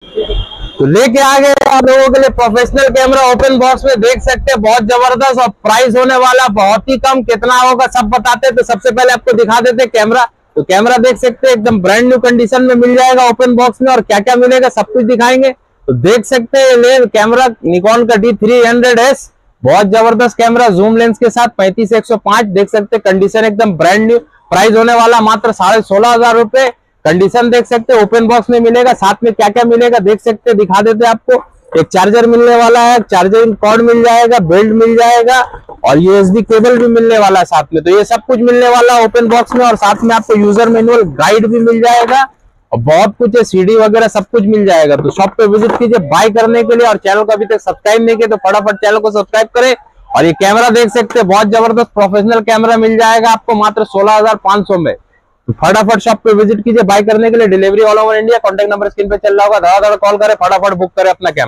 तो लेके आ गए आप लोगों के लिए प्रोफेशनल कैमरा ओपन बॉक्स में, देख सकते हैं बहुत जबरदस्त, और प्राइस होने वाला बहुत ही कम। कितना होगा सब बताते हैं। तो सबसे पहले आपको दिखा देते हैं कैमरा। तो कैमरा देख सकते हैं एकदम ब्रांड न्यू कंडीशन में मिल जाएगा ओपन बॉक्स में, और क्या क्या मिलेगा सब कुछ दिखाएंगे। तो देख सकते हैं कैमरा निकॉन का D300S, बहुत जबरदस्त कैमरा, जूम लेंस के साथ 35-105, देख सकते हैं कंडीशन एकदम ब्रांड न्यू। प्राइस होने वाला मात्र 16,500 रुपए। कंडीशन देख सकते हैं ओपन बॉक्स में मिलेगा। साथ में क्या क्या मिलेगा देख सकते हैं, दिखा देते हैं आपको। एक चार्जर मिलने वाला है, चार्जिंग कॉर्ड मिल जाएगा, बेल्ट मिल जाएगा, और USB केबल भी मिलने वाला है साथ में। तो ये सब कुछ मिलने वाला है ओपन बॉक्स में, और साथ में आपको यूजर मैनुअल गाइड भी मिल जाएगा, और बहुत कुछ है, CD वगैरह सब कुछ मिल जाएगा। तो शॉप पे विजिट कीजिए बाय करने के लिए, और चैनल को अभी तक सब्सक्राइब नहीं किया तो फटाफट चैनल को सब्सक्राइब करें। और ये कैमरा देख सकते हैं बहुत जबरदस्त प्रोफेशनल कैमरा मिल जाएगा आपको मात्र 16,500 में। तो फटाफट शॉप पे विजिट कीजिए बाय करने के लिए। Delivery all over India. Contact number screen पे चल रहा होगा, धड़ाधड़ कॉल करें, फटाफट बुक करें अपना कैमरा।